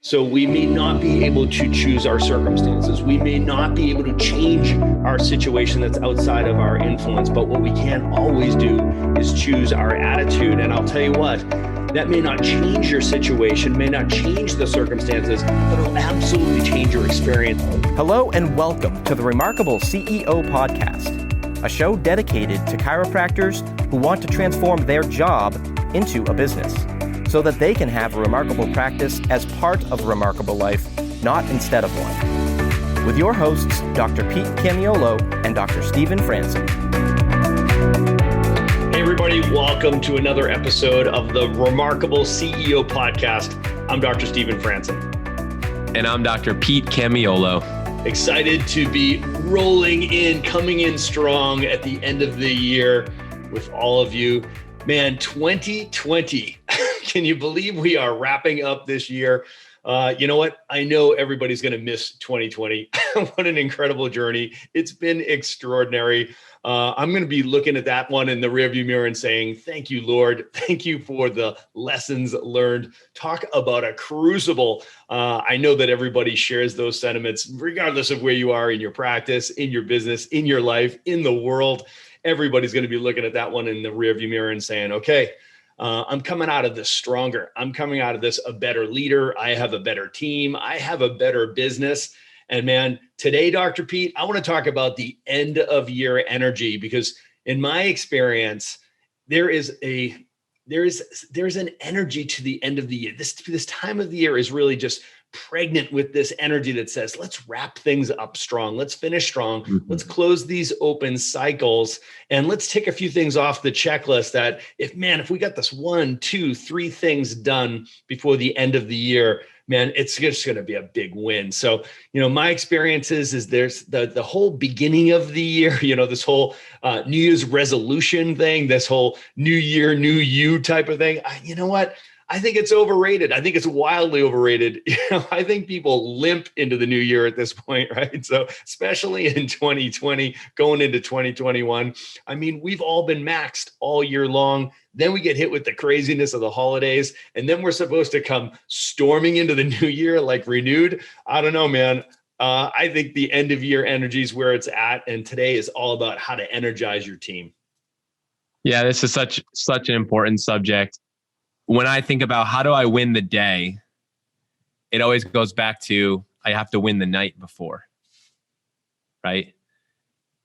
So we may not be able to choose our circumstances. We may not be able to change our situation that's outside of our influence. But what we can always do is choose our attitude. And I'll tell you what, that may not change your situation, may not change the circumstances, but it'll absolutely change your experience. Hello and welcome to the Remarkable CEO Podcast, a show dedicated to chiropractors who want to transform their job into a business, so that they can have a remarkable practice as part of a remarkable life, not instead of one. With your hosts, Dr. Pete Camiolo and Dr. Stephen Franson. Hey everybody, welcome to another episode of the Remarkable CEO Podcast. I'm Dr. Stephen Franson. And I'm Dr. Pete Camiolo. Excited to be rolling in, coming in strong at the end of the year with all of you. Man, 2020. Can you believe we are wrapping up this year? You know what? I know everybody's going to miss 2020. What an incredible journey. It's been extraordinary. I'm going to be looking at that one in the rearview mirror and saying, thank you, Lord. Thank you for the lessons learned. Talk about a crucible. I know that everybody shares those sentiments, regardless of where you are in your practice, in your business, in your life, in the world. Everybody's going to be looking at that one in the rearview mirror and saying, okay, I'm coming out of this stronger. I'm coming out of this a better leader. I have a better team. I have a better business. And man, today, Dr. Pete, I want to talk about the end of year energy, because in my experience, there's an energy to the end of the year. This time of the year is really just pregnant with this energy that says, let's wrap things up strong. Let's finish strong. Mm-hmm. Let's close these open cycles. And let's take a few things off the checklist that if we got this 1, 2, 3 things done before the end of the year, man, it's just going to be a big win. So, my experience is there's the whole beginning of the year, this whole New Year's resolution thing, this whole new year, new you type of thing. You know what? I think it's overrated. I think it's wildly overrated. I think people limp into the new year at this point, right? So especially in 2020, going into 2021, we've all been maxed all year long. Then we get hit with the craziness of the holidays. And then we're supposed to come storming into the new year like renewed. I don't know, man. I think the end of year energy is where it's at. And today is all about how to energize your team. Yeah, this is such an important subject. When I think about how do I win the day, it always goes back to I have to win the night before, right?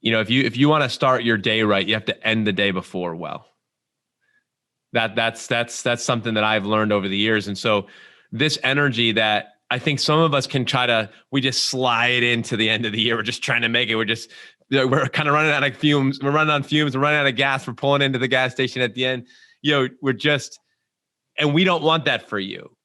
If you want to start your day right, you have to end the day before well. That's something that I've learned over the years. And so this energy that I think some of us can we just slide into the end of the year. We're just trying to make it. We're kind of running out of fumes. We're running on fumes. We're running out of gas. We're pulling into the gas station at the end. And we don't want that for you.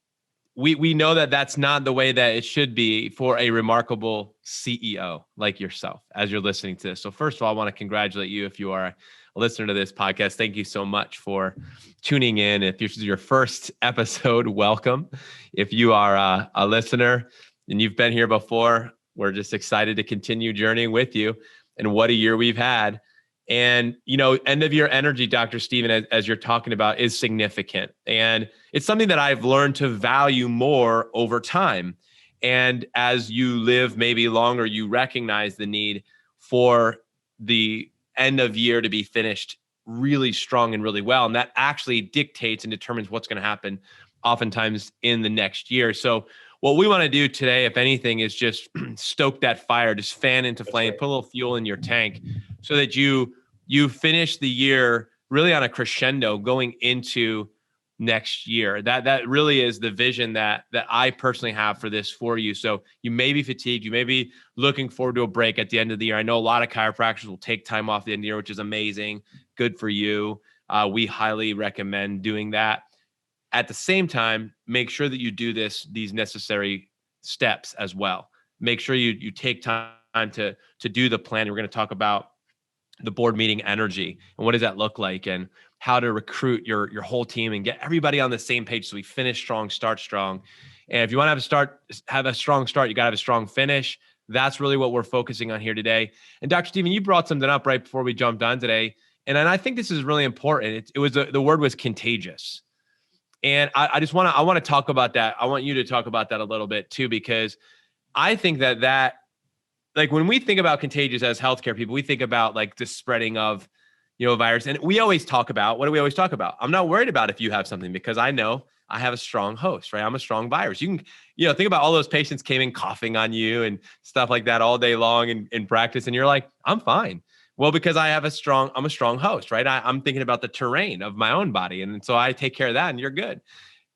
We know that that's not the way that it should be for a remarkable CEO like yourself as you're listening to this. So first of all, I want to congratulate you if you are a listener to this podcast. Thank you so much for tuning in. If this is your first episode, welcome. If you are a listener and you've been here before, we're just excited to continue journeying with you. And what a year we've had. And, end of year energy, Dr. Stephen, as you're talking about, is significant. And it's something that I've learned to value more over time. And as you live maybe longer, you recognize the need for the end of year to be finished really strong and really well. And that actually dictates and determines what's going to happen oftentimes in the next year. So what we want to do today, if anything, is just stoke that fire, just fan into flame, put a little fuel in your tank so that you finish the year really on a crescendo going into next year. That really is the vision that I personally have for this for you. So you may be fatigued. You may be looking forward to a break at the end of the year. I know a lot of chiropractors will take time off the end of the year, which is amazing. Good for you. We highly recommend doing that. At the same time, make sure that you do these necessary steps as well. Make sure you take time to do the plan. We're going to talk about the board meeting energy and what does that look like and how to recruit your whole team and get everybody on the same page so we finish strong, start strong. And if you want to have a strong start, you got to have a strong finish. That's really what we're focusing on here today. And Dr. Stephen, you brought something up right before we jumped on today. And I think this is really important. The word was contagious. And I want to talk about that. I want you to talk about that a little bit too, because I think that like when we think about contagious as healthcare people, we think about like the spreading of, a virus. And we always talk about, what do we always talk about? I'm not worried about if you have something because I know I have a strong host, right? I'm a strong virus. You can, think about all those patients came in coughing on you and stuff like that all day long in practice. And you're like, I'm fine. Well, because I'm a strong host, right? I'm thinking about the terrain of my own body. And so I take care of that and you're good.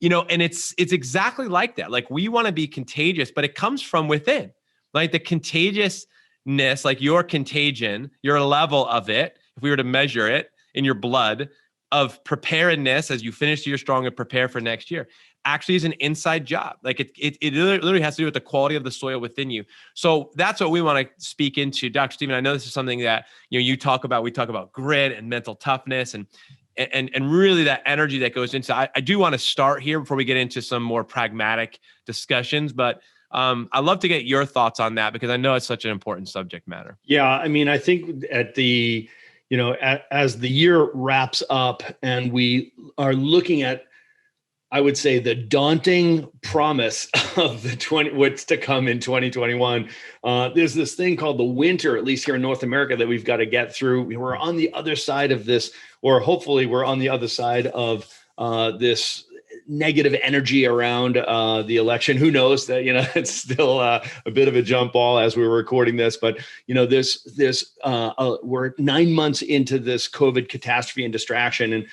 And it's exactly like that. Like we want to be contagious, but it comes from within. Like the contagiousness, like your contagion, your level of it, if we were to measure it in your blood of preparedness as you finish the year strong and prepare for next year, actually is an inside job. Like it literally has to do with the quality of the soil within you. So that's what we want to speak into. Dr. Stephen, I know this is something that you talk about. We talk about grit and mental toughness and really that energy that goes into. I do want to start here before we get into some more pragmatic discussions, but I'd love to get your thoughts on that because I know it's such an important subject matter. Yeah, I mean, I think as the year wraps up and we are looking at, I would say, the daunting promise of what's to come in 2021. There's this thing called the winter, at least here in North America, that we've got to get through. We're on the other side of this, or hopefully we're on the other side of this negative energy around the election. Who knows that, it's still a bit of a jump ball as we were recording this, but we're 9 months into this COVID catastrophe and distraction. And,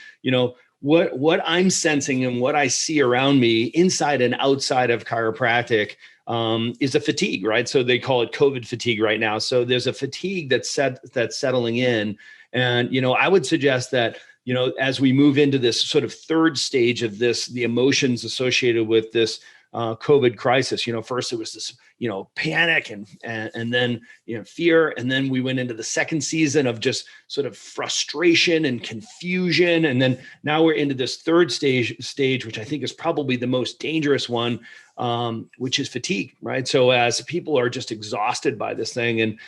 what I'm sensing and what I see around me inside and outside of chiropractic is a fatigue, right? So they call it COVID fatigue right now. So there's a fatigue that's settling in. And, I would suggest that, as we move into this sort of third stage of this, the emotions associated with this COVID crisis, first it was this, panic and then, fear. And then we went into the second season of just sort of frustration and confusion. And then now we're into this third stage, which I think is probably the most dangerous one, which is fatigue, right? So as people are just exhausted by this thing and,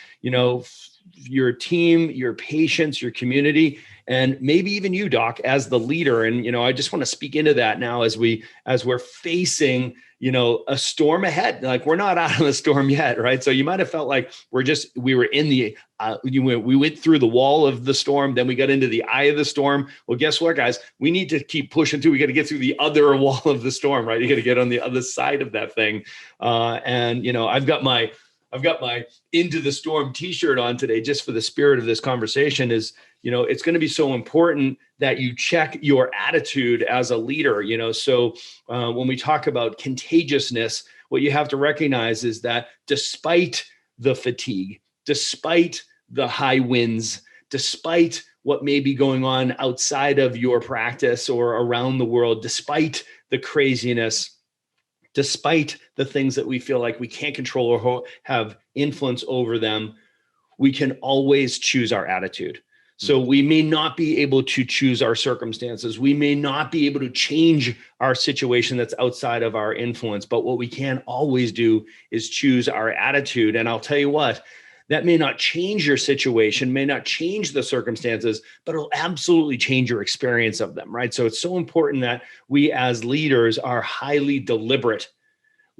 your team, your patients, your community, and maybe even you, Doc, as the leader. And, I just want to speak into that now as we're facing, a storm ahead. Like we're not out of the storm yet, right? So you might have felt like we were in the, we went through the wall of the storm, then we got into the eye of the storm. Well, guess what, guys? We need to keep pushing through. We got to get through the other wall of the storm, right? You got to get on the other side of that thing. I've got my Into the Storm t-shirt on today, just for the spirit of this conversation is, it's going to be so important that you check your attitude as a leader, So when we talk about contagiousness, what you have to recognize is that despite the fatigue, despite the high winds, despite what may be going on outside of your practice or around the world, despite the craziness, despite the things that we feel like we can't control or have influence over them, we can always choose our attitude. So we may not be able to choose our circumstances. We may not be able to change our situation that's outside of our influence. But what we can always do is choose our attitude. And I'll tell you what, that may not change your situation, may not change the circumstances, but it'll absolutely change your experience of them, right? So it's so important that we as leaders are highly deliberate,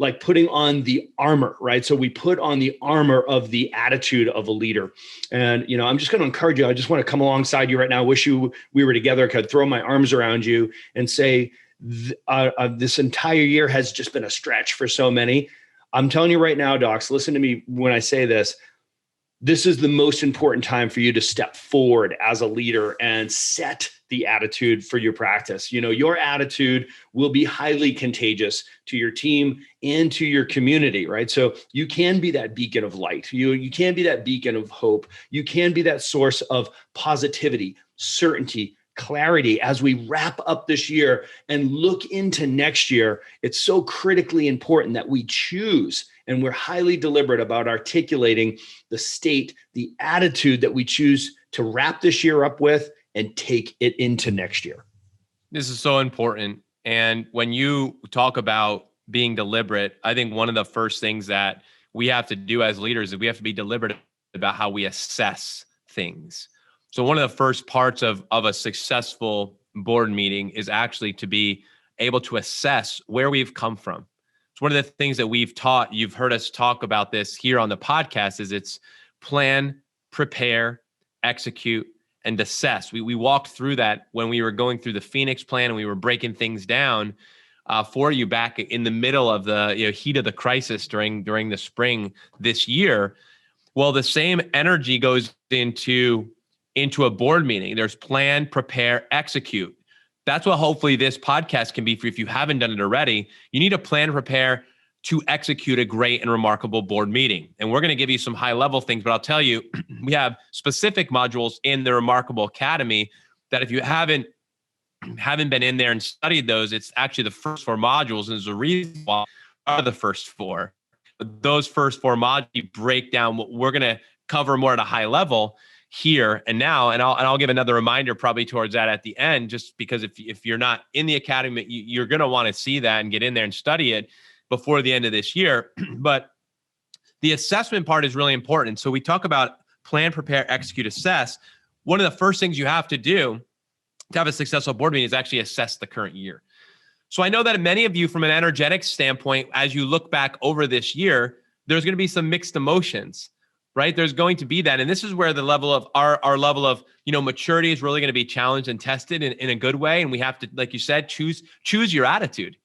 like putting on the armor, right? So we put on the armor of the attitude of a leader. And, I'm just going to encourage you. I just want to come alongside you right now. Wish we were together. I could throw my arms around you and say, this entire year has just been a stretch for so many. I'm telling you right now, docs, listen to me when I say this. This is the most important time for you to step forward as a leader and set the attitude for your practice. Your attitude will be highly contagious to your team and to your community, right? So you can be that beacon of light. You can be that beacon of hope. You can be that source of positivity, certainty, clarity as we wrap up this year and look into next year. It's so critically important that we choose, and we're highly deliberate about articulating the state, the attitude that we choose to wrap this year up with and take it into next year. This is so important. And when you talk about being deliberate, I think one of the first things that we have to do as leaders is we have to be deliberate about how we assess things. So one of the first parts of a successful board meeting is actually to be able to assess where we've come from. It's one of the things that you've heard us talk about this here on the podcast, is it's plan, prepare, execute, and assess. We walked through that when we were going through the Phoenix plan, and we were breaking things down for you back in the middle of the heat of the crisis during the spring this year. Well, the same energy goes into a board meeting. There's plan, prepare, execute. That's what hopefully this podcast can be for you. If you haven't done it already, you need to plan, prepare to execute a great and remarkable board meeting. And we're going to give you some high level things, but I'll tell you, we have specific modules in the Remarkable Academy that if you haven't been in there and studied those, it's actually the first 4 modules. And there's a reason why are the first 4. But those first 4 modules break down what we're going to cover more at a high level here and now. And I'll give another reminder probably towards that at the end, just because if you're not in the academy, you're going to want to see that and get in there and study it before the end of this year. But the assessment part is really important. So we talk about plan, prepare, execute, assess. One of the first things you have to do to have a successful board meeting is actually assess the current year. So I know that many of you, from an energetic standpoint, as you look back over this year, there's going to be some mixed emotions, right? There's going to be that. And this is where the level of our level of, maturity is really going to be challenged and tested in a good way. And we have to, like you said, choose your attitude.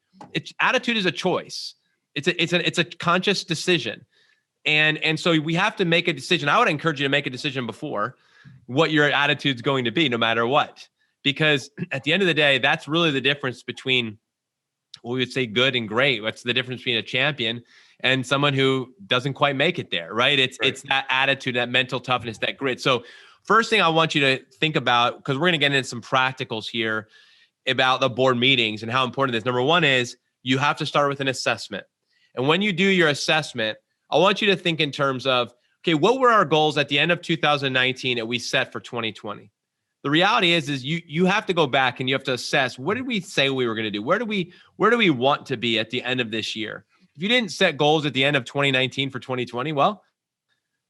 Attitude is a choice. It's a conscious decision. And so we have to make a decision. I would encourage you to make a decision before what your attitude's going to be, no matter what, because at the end of the day, that's really the difference between what we would say good and great. What's the difference between a champion and someone who doesn't quite make it there, right? It's that attitude, that mental toughness, that grit. So first thing I want you to think about, because we're going to get into some practicals here about the board meetings and how important it is. Number one is you have to start with an assessment. And when you do your assessment, I want you to think in terms of, okay, what were our goals at the end of 2019 that we set for 2020? The reality is you have to go back and you have to assess, what did we say we were going to do? Where do we want to be at the end of this year? If you didn't set goals at the end of 2019 for 2020, well,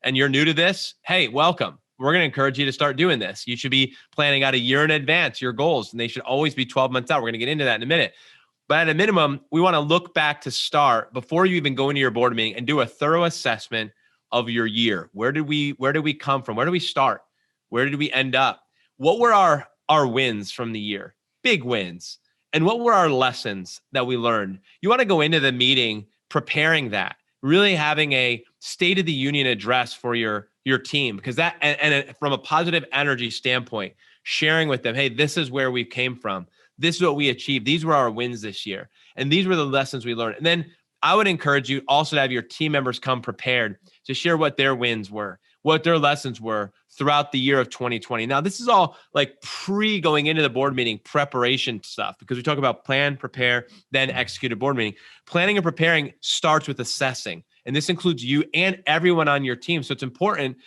and you're new to this, hey, welcome. We're going to encourage you to start doing this. You should be planning out a year in advance your goals, and they should always be 12 months out. We're going to get into that in a minute. But at a minimum, we want to look back to start before you even go into your board meeting and do a thorough assessment of your year. Where did we come from? Where did we start? Where did we end up? What were our wins from the year? Big wins. And what were our lessons that we learned? You want to go into the meeting preparing that, really having a State of the Union address for your team, because that, and from a positive energy standpoint, sharing with them, hey, this is where we came from. This is what we achieved. These were our wins this year. And these were the lessons we learned. And then I would encourage you also to have your team members come prepared to share what their wins were, what their lessons were throughout the year of 2020. Now, this is all like going into the board meeting preparation stuff, because we talk about plan, prepare, then execute a board meeting. Planning and preparing starts with assessing. And this includes you and everyone on your team. So it's important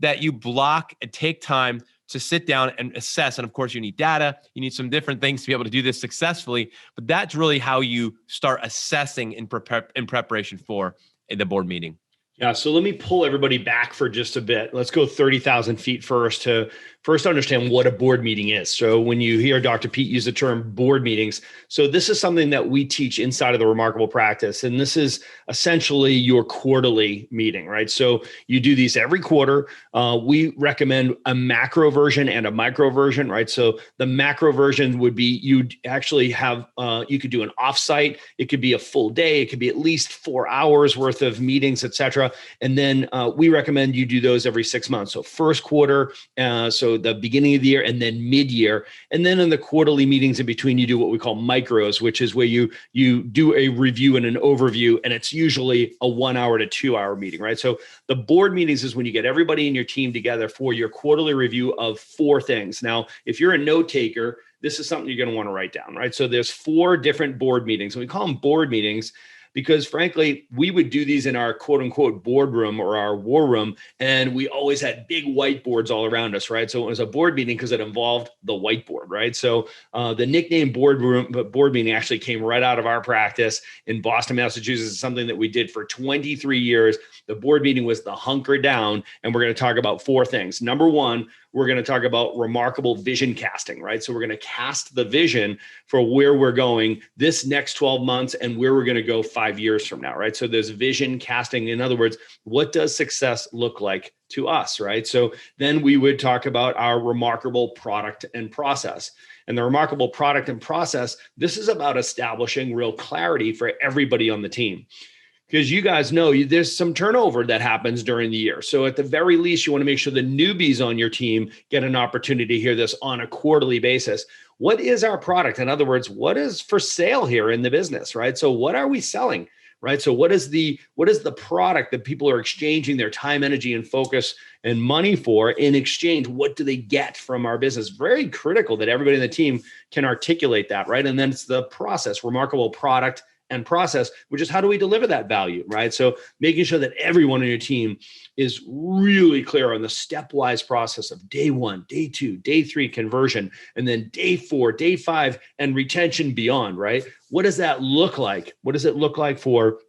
that you block and take time to sit down and assess. And of course, you need data. You need some different things to be able to do this successfully. But that's really how you start assessing in preparation for the board meeting. Yeah. So let me pull everybody back for just a bit. Let's go 30,000 feet first to understand what a board meeting is. So when you hear Dr. Pete use the term board meetings, so this is something that we teach inside of the Remarkable Practice. And this is essentially your quarterly meeting, right? So you do these every quarter. We recommend a macro version and a micro version, right? So the macro version would be, you'd actually have, you could do an offsite. It could be a full day. It could be at least 4 hours worth of meetings, et cetera. And then we recommend you do those every 6 months. So first quarter, so the beginning of the year, and then mid-year. And then in the quarterly meetings in between, you do what we call micros, which is where you do a review and an overview, and it's usually a 1 hour to 2 hour meeting, right? So the board meetings is when you get everybody in your team together for your quarterly review of 4 things. Now, if you're a note taker, this is something you're going to want to write down, right? So there's 4 different board meetings, and we call them board meetings because frankly, we would do these in our quote unquote boardroom or our war room. And we always had big whiteboards all around us, right? So it was a board meeting because it involved the whiteboard, right? So the nickname board meeting actually came right out of our practice in Boston, Massachusetts. It's something that we did for 23 years. The board meeting was the hunker down. And we're going to talk about 4 things. Number one, we're going to talk about remarkable vision casting, right? So we're going to cast the vision for where we're going this next 12 months and where we're going to go 5 years from now, right? So there's vision casting. In other words, what does success look like to us, right? So then we would talk about our remarkable product and process. And the remarkable product and process, this is about establishing real clarity for everybody on the team. Because you guys know there's some turnover that happens during the year. So at the very least, you want to make sure the newbies on your team get an opportunity to hear this on a quarterly basis. What is our product? In other words, what is for sale here in the business, right? So what are we selling, right? So what is the product that people are exchanging their time, energy, and focus and money for? In exchange, what do they get from our business? Very critical that everybody in the team can articulate that, right? And then it's the process, remarkable product and process, which is how do we deliver that value, right? So making sure that everyone on your team is really clear on the stepwise process of day 1, day 2, day 3 conversion, and then day 4, day 5, and retention beyond, right? What does that look like? What does it look like for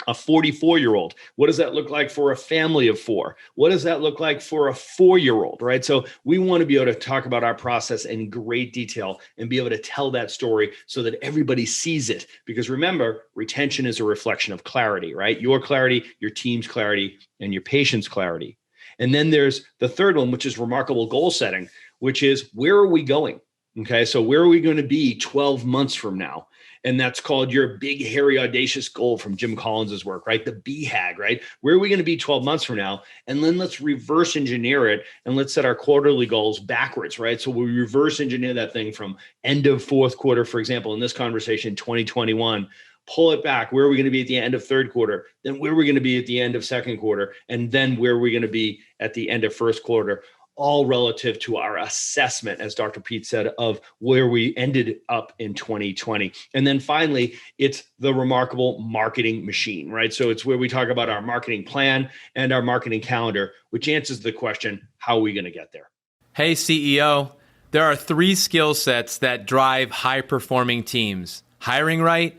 a 44-year-old? What does that look like for a family of 4? What does that look like for a 4-year-old, right? So we want to be able to talk about our process in great detail and be able to tell that story so that everybody sees it. Because remember, retention is a reflection of clarity, right? Your clarity, your team's clarity, and your patient's clarity. And then there's the third one, which is remarkable goal setting, which is where are we going? Okay, so where are we going to be 12 months from now? And that's called your big, hairy, audacious goal from Jim Collins's work, right? The BHAG, right? Where are we going to be 12 months from now? And then let's reverse engineer it and let's set our quarterly goals backwards, right? So we reverse engineer that thing from end of fourth quarter, for example, in this conversation, 2021, pull it back. Where are we going to be at the end of third quarter? Then where are we going to be at the end of second quarter? And then where are we going to be at the end of first quarter? All relative to our assessment, as Dr. Pete said, of where we ended up in 2020. And then finally, it's the remarkable marketing machine, right? So it's where we talk about our marketing plan and our marketing calendar, which answers the question, how are we going to get there? Hey, CEO, there are 3 skill sets that drive high-performing teams: hiring right,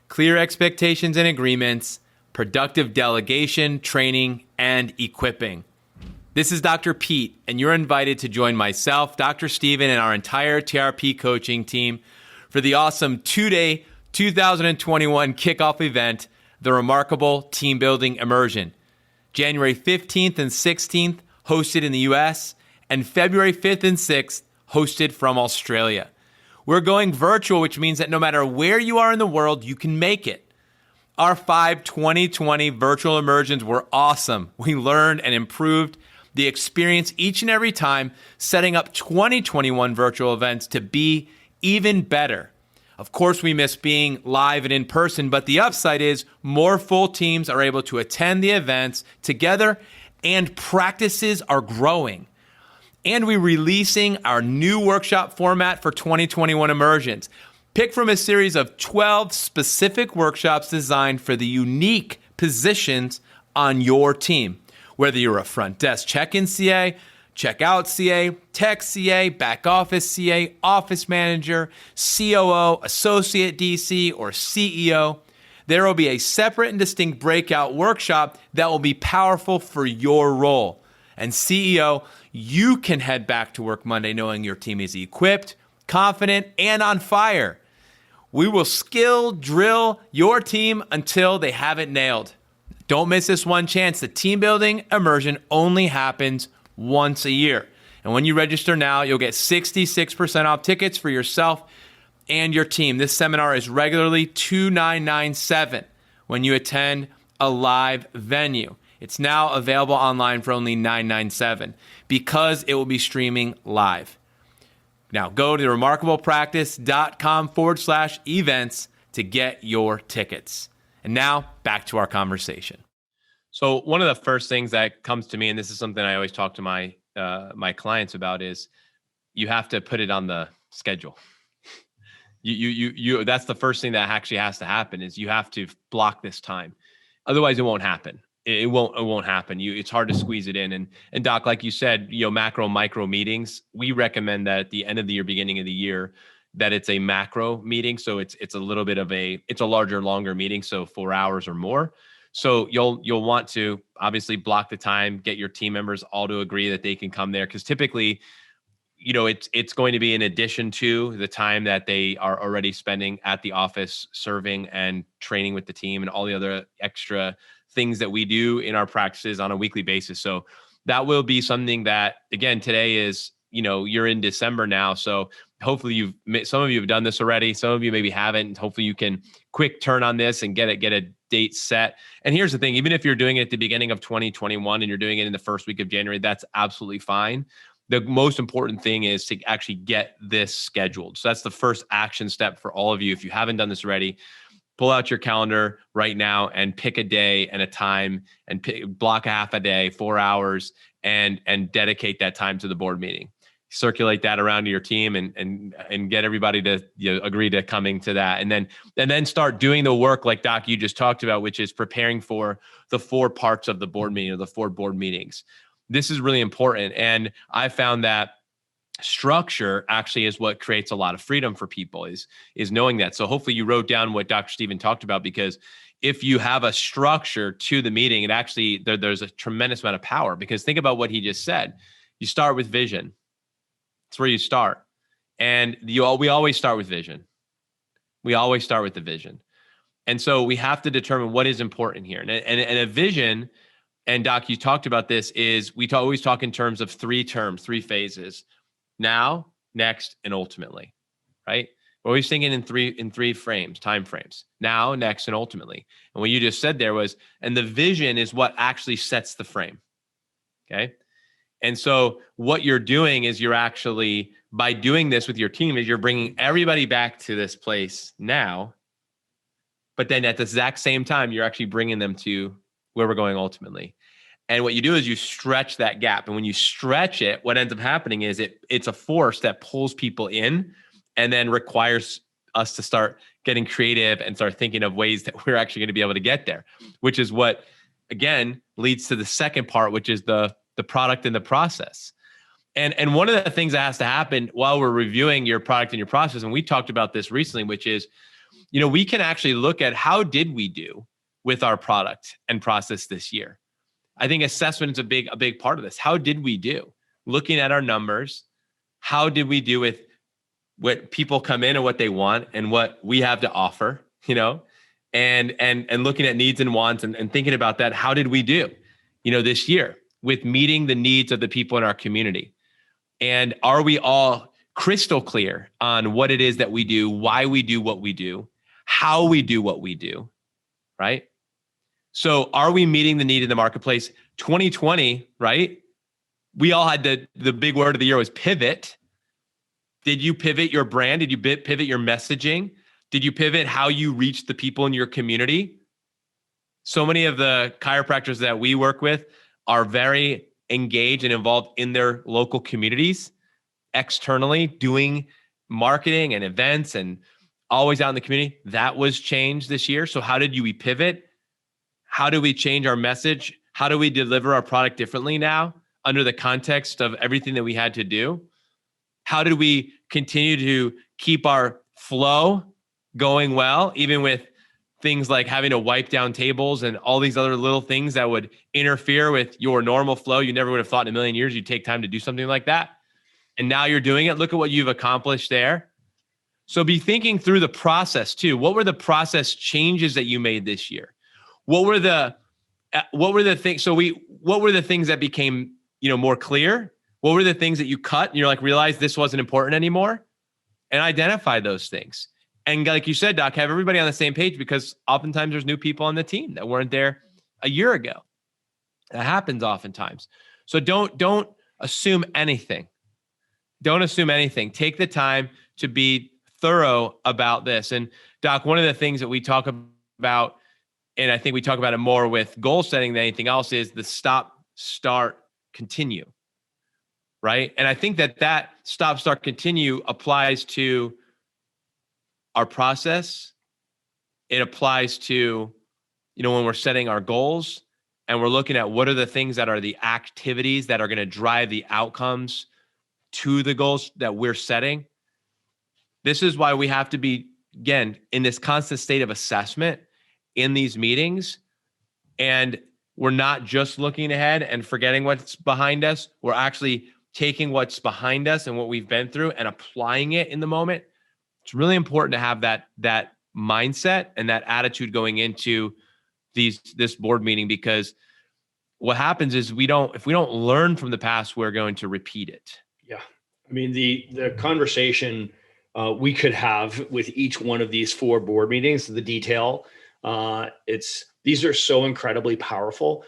clear expectations and agreements, productive delegation, training, and equipping. This is Dr. Pete, and you're invited to join myself, Dr. Steven, and our entire TRP coaching team for the awesome 2-day 2021 kickoff event, the Remarkable Team Building Immersion. January 15th and 16th, hosted in the US, and February 5th and 6th, hosted from Australia. We're going virtual, which means that no matter where you are in the world, you can make it. Our 5 2020 virtual immersions were awesome. We learned and improved the experience each and every time, setting up 2021 virtual events to be even better. Of course, we miss being live and in person, but the upside is more full teams are able to attend the events together and practices are growing. And we're releasing our new workshop format for 2021 immersions. Pick from a series of 12 specific workshops designed for the unique positions on your team. Whether you're a front desk check-in CA, checkout CA, tech CA, back office CA, office manager, COO, associate DC, or CEO, there will be a separate and distinct breakout workshop that will be powerful for your role. And CEO, you can head back to work Monday knowing your team is equipped, confident, and on fire. We will skill drill your team until they have it nailed. Don't miss this one chance. The Team Building Immersion only happens once a year. And when you register now, you'll get 66% off tickets for yourself and your team. This seminar is regularly $2,997 when you attend a live venue. It's now available online for only $997 because it will be streaming live. Now go to remarkablepractice.com/events to get your tickets. And now back to our conversation. So one of the first things that comes to me, and this is something I always talk to my clients about, is you have to put it on the schedule. You that's the first thing that actually has to happen, is you have to block this time. Otherwise it won't happen. It won't happen. It's hard to squeeze it in. And Doc, like you said, macro, micro meetings, we recommend that at the end of the year, beginning of the year, that it's a macro meeting. So it's a little bit of it's a larger, longer meeting. So 4 hours or more. So you'll want to obviously block the time, get your team members all to agree that they can come there. Because typically, it's going to be in addition to the time that they are already spending at the office serving and training with the team and all the other extra things that we do in our practices on a weekly basis. So that will be something that, again, today is, you're in December now. So hopefully some of you have done this already. Some of you maybe haven't. Hopefully you can quick turn on this and get a date set. And here's the thing, even if you're doing it at the beginning of 2021 and you're doing it in the first week of January, that's absolutely fine. The most important thing is to actually get this scheduled. So that's the first action step for all of you. If you haven't done this already, pull out your calendar right now and pick a day and a time and block a half a day, 4 hours, and dedicate that time to the board meeting. Circulate that around to your team and get everybody to agree to coming to that. And then start doing the work like Doc, you just talked about, which is preparing for the 4 parts of the board meeting or the 4 board meetings. This is really important. And I found that structure actually is what creates a lot of freedom for people is knowing that. So hopefully you wrote down what Dr. Stephen talked about, because if you have a structure to the meeting, it actually, there's a tremendous amount of power, because think about what he just said. You start with vision. That's where you start. And we always start with vision. We always start with the vision. And so we have to determine what is important here. And a vision, and Doc, you talked about this, is we always talk in terms of 3 terms, 3 phases: now, next, and ultimately, right? We're always thinking in three frames, time frames: now, next, and ultimately. And what you just said there was, and the vision is what actually sets the frame, okay? And so what you're doing is you're actually, by doing this with your team, is you're bringing everybody back to this place now, but then at the exact same time, you're actually bringing them to where we're going ultimately. And what you do is you stretch that gap. And when you stretch it, what ends up happening is it's a force that pulls people in and then requires us to start getting creative and start thinking of ways that we're actually going to be able to get there, which is what, again, leads to the second part, which is the product and the process. And one of the things that has to happen while we're reviewing your product and your process, and we talked about this recently, which is, we can actually look at how did we do with our product and process this year. I think assessment is a big part of this. How did we do? Looking at our numbers, how did we do with what people come in and what they want and what we have to offer, and looking at needs and wants and thinking about that. How did we do, this year with meeting the needs of the people in our community? And are we all crystal clear on what it is that we do, why we do what we do, how we do what we do, right? So are we meeting the need in the marketplace? 2020, right? We all had the big word of the year was pivot. Did you pivot your brand? Did you pivot your messaging? Did you pivot how you reach the people in your community? So many of the chiropractors that we work with are very engaged and involved in their local communities, externally doing marketing and events and always out in the community. That was changed this year. So how did we pivot? How do we change our message? How do we deliver our product differently now under the context of everything that we had to do? How did we continue to keep our flow going well, even with things like having to wipe down tables and all these other little things that would interfere with your normal flow? You never would have thought in a million years you'd take time to do something like that. And now you're doing it. Look at what you've accomplished there. So be thinking through the process too. What were the process changes that you made this year? What were the things? What were the things that became, more clear? What were the things that you cut and you're like, realize this wasn't important anymore? And identify those things. And like you said, Doc, have everybody on the same page, because oftentimes there's new people on the team that weren't there a year ago. That happens oftentimes. So don't assume anything. Don't assume anything. Take the time to be thorough about this. And Doc, one of the things that we talk about, and I think we talk about it more with goal setting than anything else, is the stop, start, continue, right? And I think that stop, start, continue applies to our process. It applies to, when we're setting our goals and we're looking at what are the things that are the activities that are going to drive the outcomes to the goals that we're setting. This is why we have to be, again, in this constant state of assessment in these meetings, And we're not just looking ahead and forgetting what's behind us. We're actually taking what's behind us and what we've been through and applying it in the moment. It's really important to have that mindset and that attitude going into this board meeting, because what happens is if we don't learn from the past, we're going to repeat it. Yeah. I mean, the conversation we could have with each one of these 4 board meetings, the detail, these are so incredibly powerful.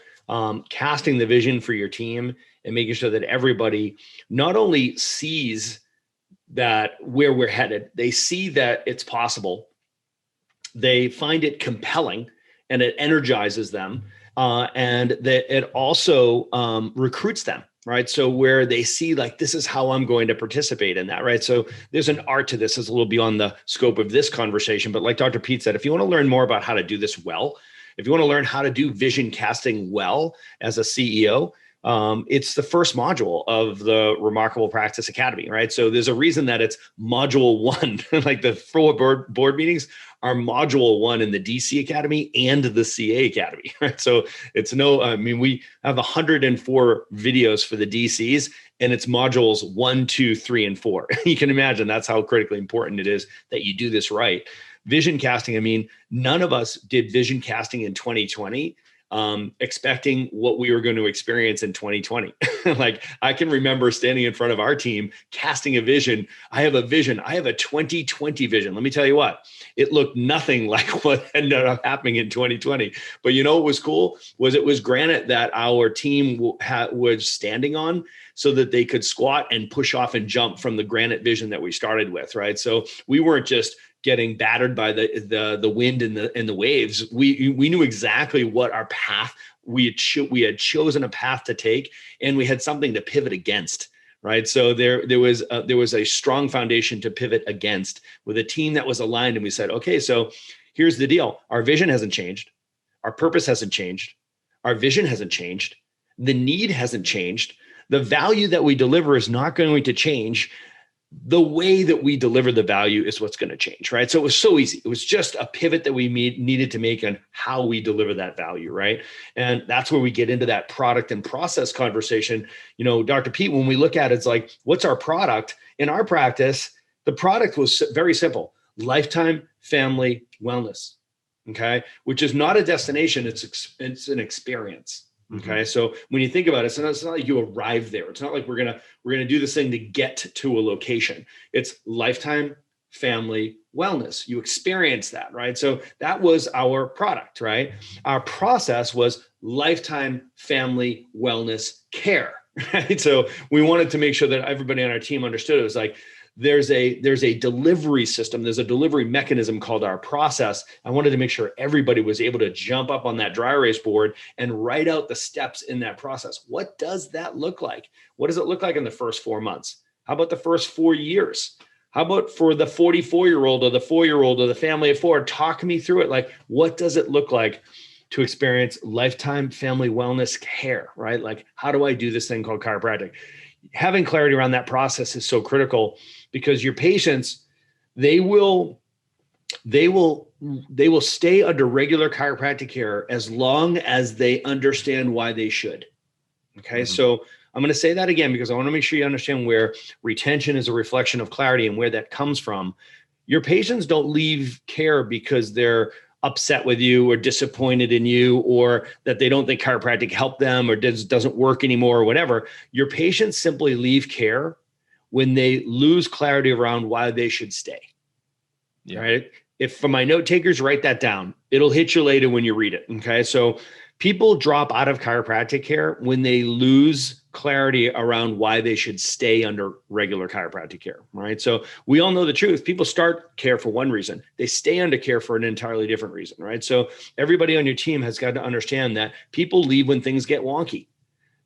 Casting the vision for your team and making sure that everybody not only sees that where we're headed, they see that it's possible, they find it compelling, and it energizes them, and that it also recruits them, right? So where they see like, this is how I'm going to participate in that, right? So there's an art to this. It's a little beyond the scope of this conversation, but like Dr. Pete said, if you want to learn more about how to do this well, if you want to learn how to do vision casting well as a CEO, it's the first module of the Remarkable Practice Academy, right? So there's a reason that it's module 1, like the 4 board meetings are module 1 in the DC Academy and the CA Academy, right? So we have 104 videos for the DCs, and it's modules 1, 2, 3, and 4. You can imagine that's how critically important it is that you do this right. Vision casting, none of us did vision casting in 2020 expecting what we were going to experience in 2020. Like, I can remember standing in front of our team, casting a vision. I have a vision. I have a 2020 vision. Let me tell you what, it looked nothing like what ended up happening in 2020. But you know what was cool? It was granite that our team was standing on so that they could squat and push off and jump from the granite vision that we started with, right? So we weren't just getting battered by the wind and the waves. We knew exactly what our path, we had chosen a path to take, and we had something to pivot against, right? So there was a strong foundation to pivot against with a team that was aligned. And we said, okay, so here's the deal. Our vision hasn't changed. Our purpose hasn't changed. Our vision hasn't changed. The need hasn't changed. The value that we deliver is not going to change. The way that we deliver the value is what's going to change, right? So it was so easy. It was just a pivot that we needed to make on how we deliver that value, right? And that's where we get into that product and process conversation. Dr. Pete, when we look at it, it's like, what's our product? In our practice, the product was very simple: lifetime family wellness, okay? Which is not a destination, it's an experience. Okay. So when you think about it, it's not like you arrive there. It's not like we're gonna do this thing to get to a location. It's lifetime family wellness. You experience that, right? So that was our product, right? Our process was lifetime family wellness care, right? So we wanted to make sure that everybody on our team understood. It was like, there's a delivery system. There's a delivery mechanism called our process. I wanted to make sure everybody was able to jump up on that dry erase board and write out the steps in that process. What does that look like? What does it look like in the first 4 months? How about the first 4 years? How about for the 44-year-old or the 4-year-old or the family of 4? Talk me through it. Like, what does it look like to experience lifetime family wellness care, right? Like, how do I do this thing called chiropractic? Having clarity around that process is so critical, because your patients, they will stay under regular chiropractic care as long as they understand why they should. Okay. So I'm going to say that again, because I want to make sure you understand where retention is a reflection of clarity and where that comes from. Your patients don't leave care because they're upset with you or disappointed in you, or that they don't think chiropractic helped them or doesn't work anymore or whatever. Your patients simply leave care when they lose clarity around why they should stay. Yeah. Right. If for my note takers, write that down. It'll hit you later when you read it. Okay. So people drop out of chiropractic care when they lose clarity around why they should stay under regular chiropractic care, right? So we all know the truth. People start care for one reason. They stay under care for an entirely different reason, right? So everybody on your team has got to understand that people leave when things get wonky,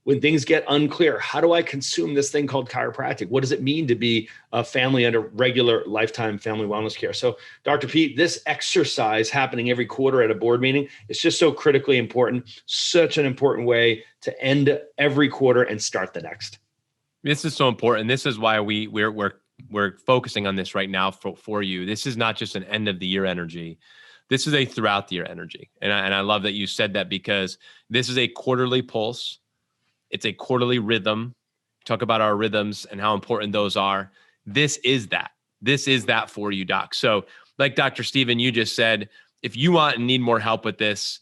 when things get unclear. How do I consume this thing called chiropractic? What does it mean to be a family under regular lifetime family wellness care? So Dr. Pete, this exercise happening every quarter at a board meeting is just so critically important, such an important way to end every quarter and start the next. This is so important. This is why we're focusing on this right now for you. This is not just an end of the year energy. this is a throughout the year energy. And I love that you said that, because this is a quarterly pulse. It's a quarterly rhythm. Talk about our rhythms and how important those are. This is that for you, Doc. So like Dr. Stephen, you just said, if you want and need more help with this,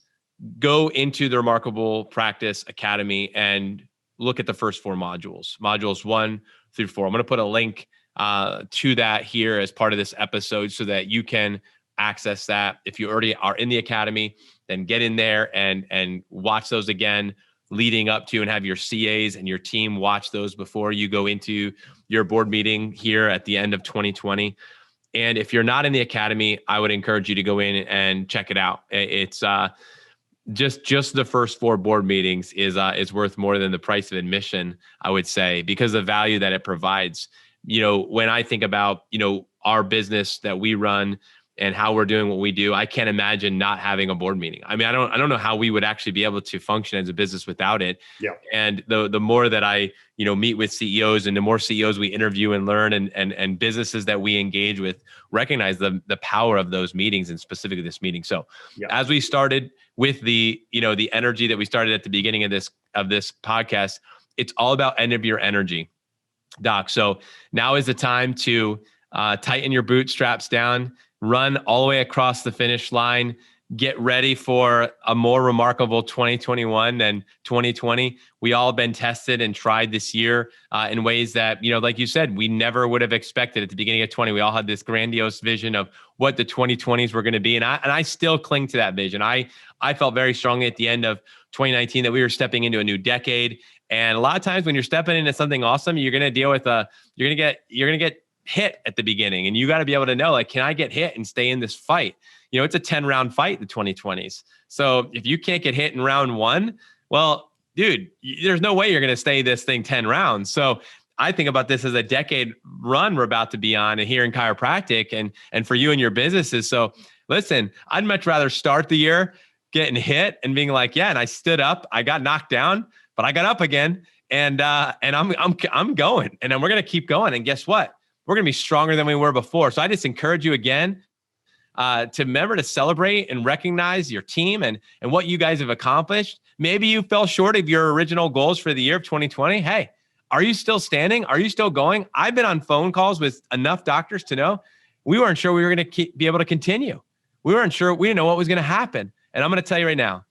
go into the Remarkable Practice Academy and look at the first 4 modules, modules 1 through 4. I'm going to put a link to that here as part of this episode so that you can access that. If you already are in the academy, then get in there and watch those again leading up to, and have your CAs and your team watch those before you go into your board meeting here at the end of 2020. And if you're not in the academy, I would encourage you to go in and check it out. It's just the first 4 board meetings is worth more than the price of admission, I would say, because of the value that it provides. When I think about, our business that we run and how we're doing what we do, I can't imagine not having a board meeting. I mean, I don't know how we would actually be able to function as a business without it. Yeah. And the more that I, meet with CEOs, and the more CEOs we interview and learn, and businesses that we engage with, recognize the power of those meetings, and specifically this meeting. So as we started with the energy that we started at the beginning of this podcast, it's all about end of year energy, Doc. So now is the time to tighten your bootstraps down, run all the way across the finish line, get ready for a more remarkable 2021 than 2020. We all have been tested and tried this year in ways that, like you said, we never would have expected at the beginning of 20. We all had this grandiose vision of what the 2020s were going to be. And I still cling to that vision. I felt very strongly at the end of 2019 that we were stepping into a new decade. And a lot of times when you're stepping into something awesome, you're going to deal with you're going to get hit at the beginning, and you got to be able to know, like, can I get hit and stay in this fight? It's a 10-round fight, the 2020s. So if you can't get hit in round 1, well, dude, there's no way you're going to stay this thing 10 rounds. So I think about this as a decade run we're about to be on here in chiropractic and for you and your businesses. So listen, I'd much rather start the year getting hit and being like, yeah, and I stood up, I got knocked down, but I got up again, and I'm going, and then we're going to keep going. And guess what? We're going to be stronger than we were before. So I just encourage you again to remember to celebrate and recognize your team and what you guys have accomplished. Maybe you fell short of your original goals for the year of 2020. Hey, are you still standing? Are you still going? I've been on phone calls with enough doctors to know we weren't sure we were going to be able to continue. We weren't sure. We didn't know what was going to happen. And I'm going to tell you right now,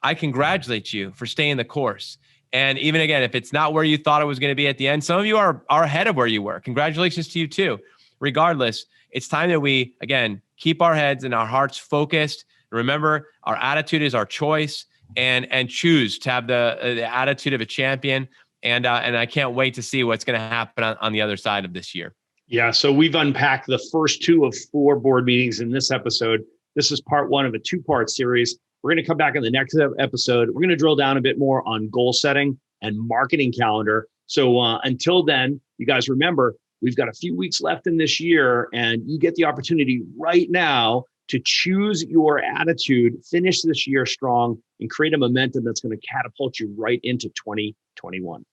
I congratulate you for staying the course. And even again, if it's not where you thought it was going to be at the end, some of you are ahead of where you were. Congratulations to you too. Regardless, it's time that we, again, keep our heads and our hearts focused. Remember, our attitude is our choice, and choose to have the attitude of a champion. And I can't wait to see what's going to happen on the other side of this year. Yeah. So we've unpacked the first 2 of 4 board meetings in this episode. This is part 1 of a 2-part series. We're going to come back in the next episode. We're going to drill down a bit more on goal setting and marketing calendar. So until then, you guys remember, we've got a few weeks left in this year, and you get the opportunity right now to choose your attitude, finish this year strong, and create a momentum that's going to catapult you right into 2021.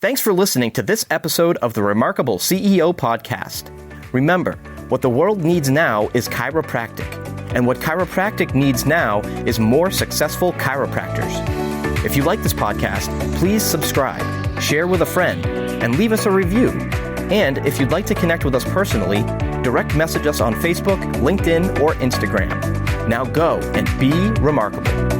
Thanks for listening to this episode of the Remarkable CEO Podcast. Remember, what the world needs now is chiropractic. And what chiropractic needs now is more successful chiropractors. If you like this podcast, please subscribe, share with a friend, and leave us a review. And if you'd like to connect with us personally, direct message us on Facebook, LinkedIn, or Instagram. Now go and be remarkable.